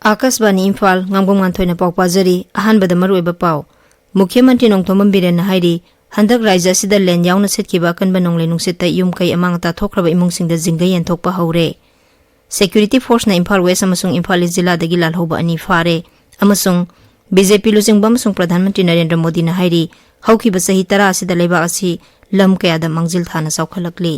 Akashvani Imphal nganthoi पाव पाजरी अहानबद मरुएब पाव मुख्यमंत्री नोंथोमम villain हाइरी हंदक राज्य सिद लेन याउन सेटकिबा कनबा नोंले नुंसित युमकै अमांगता थोख्रबा इमुंगसिंग जिंग यनथोकपा हौरे security force ना इम्फाल वेस्ट अमसुंग इम्फाल जिला दगी लालहोबा अनि फारे अमसुंग बीजेपी लुजिंगबा अमसुंग प्रधानमंत्री नरेंद्र मोदी ना हाइरी हौखिबा सही 10 सिद लेबा असि लम कयादा मंजिल थाना सौखलकली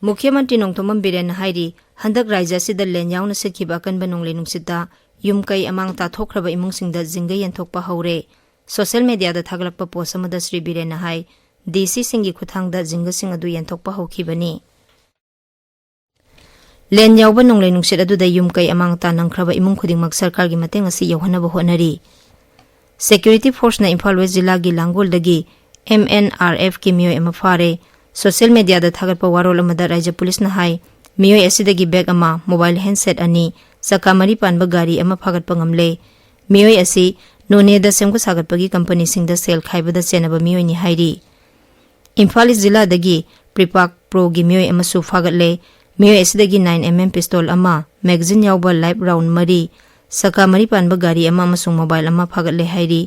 मुख्यमंत्री नोंथोमम बिरेन हाइरी हंदक राज्य सिद लेन याउन सेटकिबा कनबा नोंले नुंसिता युमकै अमांगता थोख्रबा इमुंगसिंगदा जिंग यनथोकपा हौरे सोशल मीडिया दा थागलकपा पोस्ट अमदा श्री बिरेन हाइ डीसी सिंगी खुथांगदा जिंगसिंग अदु यनथोकपा हौखिबनी लेन याउबा नोंले नुंसित अदुदा युमकै अमांगता नंख्रबा इमुंग खुदिंगमक सरकार गी मतेंग असि यौहनबा होनरी सिक्यूरिटी फोर्स ना इम्फाल वेस्ट जिला गी लांगोलदगी MNRF की मियोय अमा फारे सोशल मीडिया दा थागलपा वारोल अमदा राज्य पुलिस ना हाइ मियोय असिदगी बैग अमा मोबाइल हैंडसेट अनि सका मरी पानबा गाड़ी अमा फागतपा ngamle मियोय असि नोने दा सेमको सागतपगी कंपनी सिंगदा सेल खाइबदा चेनबा मियोय नि हाइरी इम्फाल जिला दगी प्रिपाक प्रो गी मियोय अमा सु फागतले मियोय असिदगी 9mm पिस्तौल अमा मैगजीन याउबा लाइव राउंड मरी सका मरी पानबा गाड़ी अमा अमसुंग मोबाइल अमा फागतले हाइरी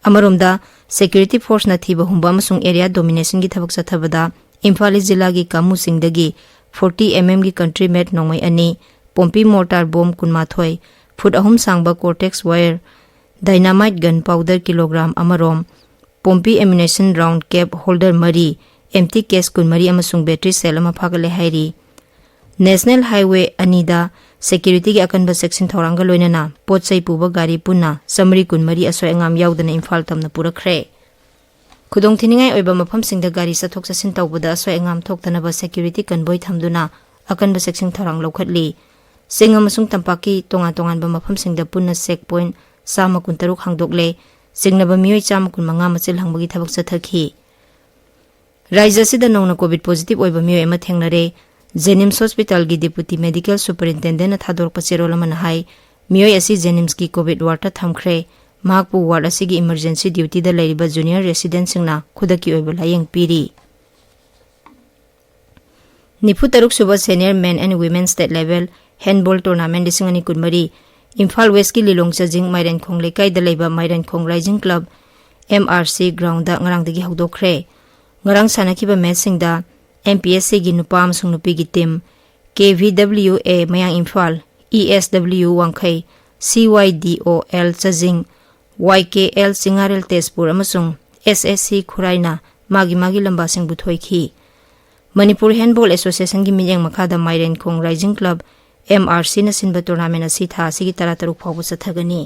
अमरोमदा सिक्यूरिटी फोर्स ना थीबा हुंबा अमसुंग एरिया डोमिनेशन गी थबक सथबदा इम्फाल जिला की कामू सिंगदगी 40mm की कंट्री मेड नोंमै अनि पोम्पी मोर्टार बॉम्ब कुनमाथोय फुट अहुम सांगबा cordtex wire dynamite gun powder kilogram अमरोम पोम्पी एम्युनेशन राउंड कैप होल्डर मरी एम्प्टी केस कुनमरी अमसुंग बैटरी सेल अमा फागले हाइरी नेशनल हाईवे अनिदा सिक्यूरिटी की अकनबा सेक्शन थौरांगा लोइनना पोचै पुबा गाड़ी पुन्ना समरी कुनमरी असोय अंगाम याउदना इम्फाल तमना पुरखरे खुदोंग थिनिंगाय ओइबा मफमसिंगदा गाड़ी सथोक ससिन तौबदा असोय अंगाम थोक्तनबा सिक्यूरिटी कनबोय थमदुना अकनबा सेक्शन थौरांग लौखटली सिंग अमसुंग तंपाकी तोंगा तोंगानबा मफमसिंगदा पुन्ना चेक पॉइंट 163 हांगदोकले सिंगनबा मियोय 115 मचिल हंगबगी थबक सथखी राज्य सिदा नौना कोविड पॉजिटिव ओइबा मियोय अमा थेंगनरे जेनिम्स हॉस्पिटल की डिप्यूटी मेडिकल सुपरिटेंडेंट थादोरपा चेरोल अमना हाइ मियोय असि जेनिम्स की कोविड वार्ड थमख्रे माकपु वार्ड असिगी इमरजेंसी ड्यूटी दा लेरिबा जूनियर रेसिडेंट सिंगना खुदकी ओइबा लायंग पीरी निफु तरुक सुबा senior men and women state level handball tournament दिसिंगनी कुनमरी इम्फाल वेस्ट की लिलोंग चजिंग माइरन खोंग लेकाई दा लेबा Mairen Khong rising club MRC ground दा ngarangdagi hawdokre ngarang sanakiba match सिंगदा MPSC की नुपा अमसुंग नुपी की टीम KVWA मयांग इम्फाल ESW वांखै CYDOL चजिंग YKL सिंगारेल तेजपुर अमसुंग SSC खुराइना मागी मागी लंबा सिंग बुथोइखी मणिपुर हैंडबॉल एसोसिएशन की मियंग मखादा माइरेन खोंग राइजिंग क्लब MRC न सिनबा टूर्नामेंट असि था असि तरा तरुक फावबो सथगनी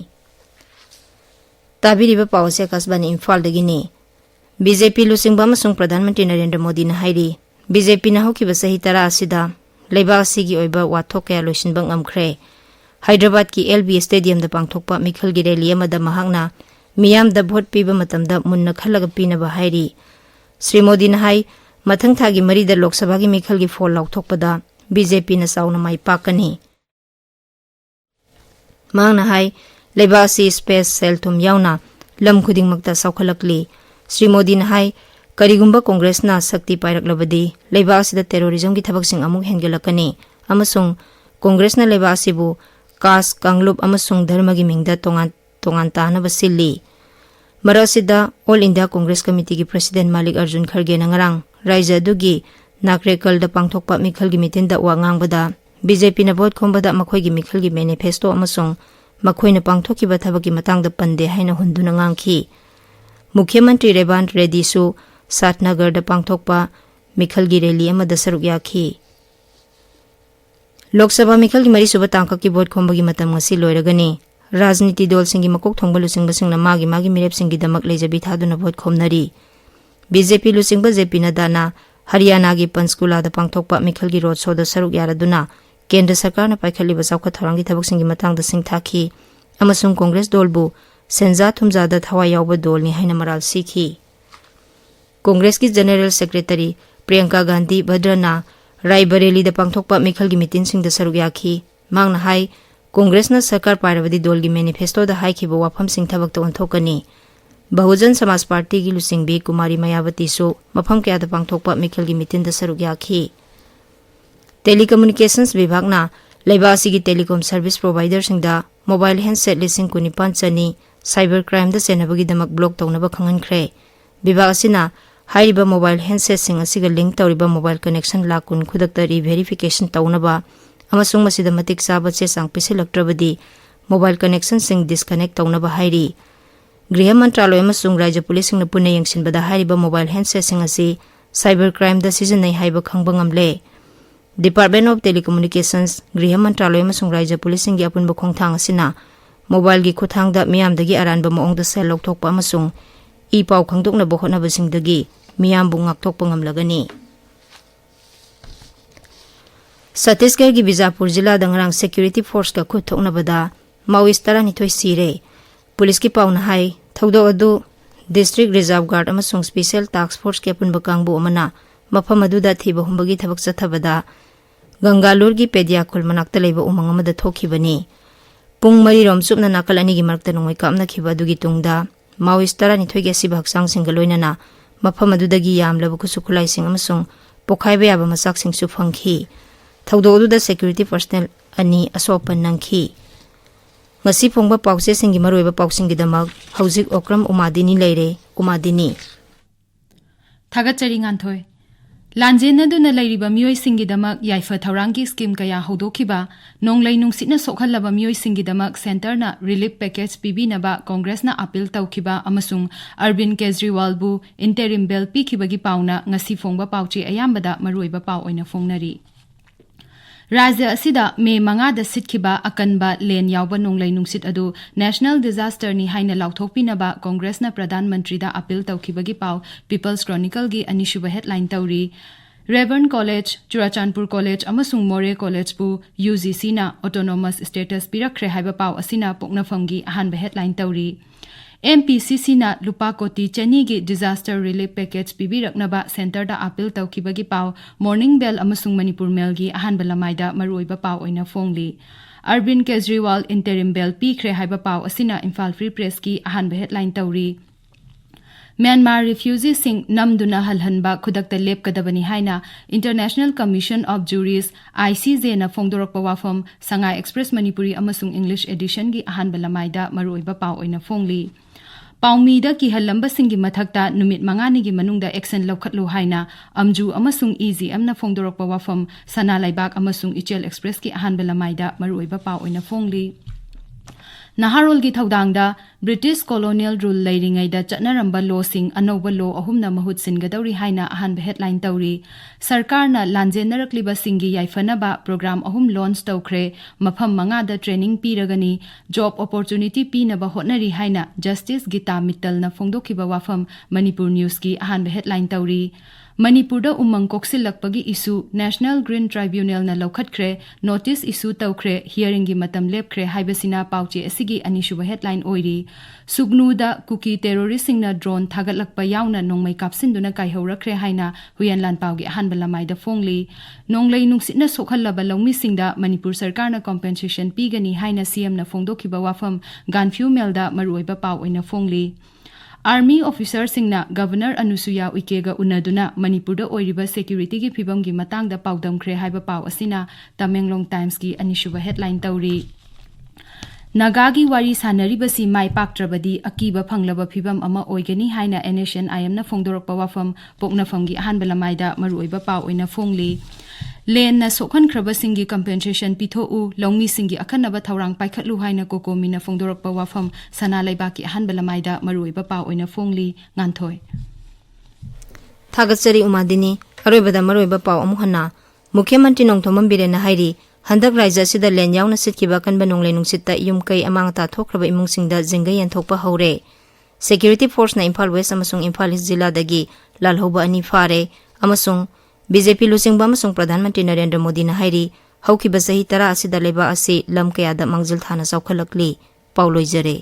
ताबिरिबा पावसे कसबानी इम्फाल दगिनी बीजेपी लुसिंगबा अमसुंग प्रधानमंत्री नरेंद्र मोदी न हाइरी बीजेपी न हौखिबा सही 10 असिदा लेबा असिगी ओइबा वाथोक कया लोइसिनबा ngamkhre हैदराबाद की LB स्टेडियम दा पांगथोकपा मिखल गी रैली अमदा महांगना मियाम दा भोट पीबा मतमदा मुन्ना खलगा पीनबा हाइरी श्री मोदी न हाइ मथंग थागी मरी दा लोकसभा की मिखल गी फोल लाउथोकपदा बीजेपी न साउना माइ पाकनी मांगना हाइ लेबा असि स्पेस सेलथुम याउना लम खुदिंगमक्ता सौखलकली श्री मोदी न हाइ करिगुंबा कांग्रेस ना शक्ति पाइरकलबदी लेबा असिदा टेररिज्म की थबकसिंग अमुक हेंगेलकनी अमसुंग कांग्रेस ना लेबा असिबु कास कांगलुप अमसुंग धर्म की मिंगदा तोंगान तानबा सिल्ली मरसिदा ऑल इंडिया कांग्रेस कमिटी की प्रेसिडेंट मालिक अर्जुन खरगे नंगरांग राज्य दुगी नाक्रेकल दा पांगथोकपा मिखल की मीटिंग दा वांगांगबदा बीजेपी ना वोट खोंबदा मखोय की मिखल की मैनिफेस्टो अमसुंग मखोयना पांगथोकिबा थबकी मतंगदा पंदे हाइना हुंदुना ngangi मुख्यमंत्री रेवांत रेड्डी सु सातनगर दा पांगथोकपा मिखल की रैली अमदा सरुक याखी लोकसभा मिखल की मरी सुबह तांका की वोट खोंबगी मतम ngasi लोइरगनी राजनीति दल सिंगी मकोक थोंबा लुसिंग बसिंगना मागी मिरेप सिंगी दमक लेजबी थादुना वोट खोमनरी बीजेपी लुसिंग जेपी नदाना हरियाणा की पंचकुला दा पांगथोकपा मिखल की रोड शो दा सरुक यारादुना केंद्र सरकार ना पाइखलिबा चौखा थौरांगी थबक सिंगी मतंग दा सिंगथाखी अमसुंग कांग्रेस दलबु सेंजा थुमजा दा थवा यावबा दलनी हाइना मराल सीखी कांग्रेस की जनरल सेक्रेटरी प्रियंका गांधी भद्रना रायबरेली दा पांगथोकपा मिखल की मीटिंग सिंग दा सरुक याखी मांगना हाइ कांग्रेसना सरकार पाइरबदी दोलगी मैनिफेस्टोदा हाइखिबा वाफमसिंग थबकता ओंथोकनी बहुजन समाज पार्टी की लुसिंगबी कुमारी मायावती सो मफम कयादा पांगथोकपा मिखलगी मिटिंदा सरुक याखी टेलीकम्युनिकेशंस विभागना लेबासिगी टेलीकॉम सर्विस प्रोवाइडर सिंगदा मोबाइल हैंडसेट लिसिंग कुनिपान चनी साइबर क्राइम दा सेनबगी दमक ब्लॉक तौनबा खंगनख्रे विभाग असिना हाइरिबा मोबाइल हैंडसेट सिंग असिगा लिंक तौरिबा मोबाइल कनेक्शन लाकुन खुदकता रीवेरिफिकेशन तौनबा अमसुंग मसिदा मतिक चाबा चेसांग पिसिलक्ट्रबदी मोबाइल कनेक्शन सिंग डिस्कनेक्ट तौनबा हाइरी गृह मंत्रालय अमसुंग राज्य पुलिस सिंगना पुने यंगसिनबदा हाइरिबा मोबाइल हैंडसेट सिंग असि साइबर क्राइम दा सिजनै हाइबा खंगबा ngamle डिपार्टमेंट ऑफ टेलीकम्युनिकेशंस गृह मंत्रालय अमसुंग राज्य पुलिस सिंग अपुनबा खोंगथांग असिना मोबाइल की खुथांगदा मियामदगी अरानबा मओंगदा सेल लौथोकपा अमसुंग ई पाउ खंगदोकनबा होटनबसिंगदगी मियामबु ngakthokpa ngamlagani छत्तीसगढ़ की बीजापुर जिला दंगरांग सिक्योरिटी फोर्स का खुद थोकनबदा माओइस्ट 12 सिरे पुलिस की पाउना हाई थौदो अदु डिस्ट्रिक्ट रिजर्व गार्ड अमसुंग स्पेशल टास्क फोर्स के अपुनबा कांगबु अमना मफम अदुदा थिबा हुंबगी थबक चथबदा गंगालूर की पेडियाकुल मनाक्ता लेबा उमंग अमदा थोखिबनी पुंग मरी रोम सुपना नाकल अनिगी मरक्ता नोंगै कामना खिबा अदुगी तुंगदा माओइस्ट 12 के सिबा हक्सांग सिंग लोइनना मफम अदुदगी यामलबा खुसु खुलाई सिंग अमसुंग पोखाइबा याबा मसाक सिंग सु फंखी थौदो अदुदा सिक्योरिटी पर्सनल अनि असोपन नंखी ngasi phongba pause singi maroiba pausingi damak hauzik okram umadini leire umadini thagachari nganthoi lanjena duna leiriba mioi singi damak yaifa thaurangi scheme kaya hodokhiba nonglai nungsitna sokhalaba mioi singi damak center na relief package pibi naba congress na appeal tawkhiba amasung Arvind Kejriwal bu interim bill pikhibagi pauna ngasi phongba pauchi ayambada maroiba pau oina fongnari राज्य असिदा मे मंगादा सिटखिबा अकनबा लेन यावबा नोंगलै नुंगसित अदु national disaster नि हाइना लाउथोकपिनबा कांग्रेसना प्रधानमंत्री दा appeal तौखिबगी पाव peoples Chronicle गी अनिशुबा headline तौरी रेवर्न college Churachandpur college अमसुंग मोरे college बु UGC ना autonomous status पिरखरे हाइबा पाव असिना पोकनाफंगी अहानबा headline तौरी MPCC na lupa koti chani gi disaster relief package pibi raknaba center da appeal tawkibagi paw morning bell amasung manipur mail gi ahan balamaida maruiba paw oina fongli Arvind Kejriwal interim bell pikre haiba paw asina Imphal Free Press ki ahan ba headline tawri Myanmar refugees sing namduna halhanba khudakta lep kadabani haina International Commission of Juries ICJ na fongdorokpa wafam Sangai Express Manipuri amasung English edition gi ahan balamaida maruiba paw oina fongli पाउमीदा की हलंबा सिंगी मथक्ता नुमित मंगानी की मनुंगदा action लौखतलो हाइना अमजू अमसुंग easy अमना फोंगदोरकपा वाफम सना लाइबाक अमसुंग इचेल express की अहानबा लमाइदा मरुइबा पाव ओइना फोंगली नहारोल की थौदांगदा British colonial rule लैरिंगैदा चटनारंबा लॉ सिंग अनौबा लॉ अहुमना महूत सिनगदौरी हाइना अहानबा हेडलाइन तौरी सरकारना लांजेनरकलिबा सिंगी याइफनबा प्रोग्राम अहुम लॉन्च तौखरे मफम मंगादा ट्रेनिंग पीरगनी जॉब अपॉर्चुनिटी पीनबा होटनरी हाइना जस्टिस गीता मित्तलना फोंदोखिबा वाफम मणिपुर न्यूज की अहानबा हेडलाइन तौरी मणिपुरदा उमंग कोक्सिलक्पगी इशू नेशनल ग्रीन ट्राइब्यूनल ना लौखतख्रे नोटिस इशू तौख्रे हियरिंग की मतम लेपख्रे हाइबसिना पाउचे असिगी अनिशुबा headline ओइरी सुगनुदा cookie terrorist सिंगना drone थागतलक्पा यावना नोंमै कापसिनदुना काइहौरख्रे हाइना हुयन लानपाउगी अहानबा लमाइदा फोंगली नोंगलै नुंगसिना सोखल्लबा लौमी सिंगदा Manipur सरकारना कॉम्पेंसेशन पीगनी हाइना सीएम ना फोंदोखिबा वाफम गानफ्यू मेलदा मरुइबा पाउ ओइना फोंगली आर्मी ऑफिसर सिंगना गवर्नर अनुसुया उइकेगा उन्नदुना मणिपुर दा ओइरिबा सिक्योरिटी की फिबम की मतंगदा पाउदमख्रे हाइबा पाउ असिना तमेंगलोंग टाइम्स की अनिशुबा हेडलाइन तौरी नागागी वारी सानरिबसी माइ पाक्ट्रबदी अकीबा फंगलबा फिबम अमा ओइगनी हाइना NSNIM ना फोंदोरकपा वाफम पोकनाफंगी अहानबा लमाइदा मरुइबा पाउ ओइना फोंगली लेन ना सोखन ख्रबा सिंगी कंपेंसेशन पिथोउ लौमी सिंगी अखनबा थौरांग पाइखतलु हाइना कोकोमीना फोंदोरकपा वाफम सना लैबाकी अहानबा लमाइदा मरुइबा पाउ ओइना फोंगली nganthoi थागचरी उमादिनी अरोइबदा मरुइबा पाउ अमुहना मुख्यमंत्री नोंथोमम बिरेना हाइरी हंदक राज्य सिदा लेन यावना सिटखिबा कनबा नोंगलै नुंगसिता युमकै अमांगता थोख्रबा इमुंगसिंगदा जिंगै यनथोकपा हौरे सिक्योरिटी फोर्स ना इम्फाल वेस्ट अमसुंग इम्फाल ईस्ट जिला दगी लालहौबा अनि फारे अमसुंग बीजेपी लुसिंगबा अमसुंग प्रधानमंत्री नरेंद्र मोदी ना हाइरी हौखिबा सही 10 असिदा लेबा असि लम कयादा मंगजिल थाना चौखलकली पाउलोइजरे।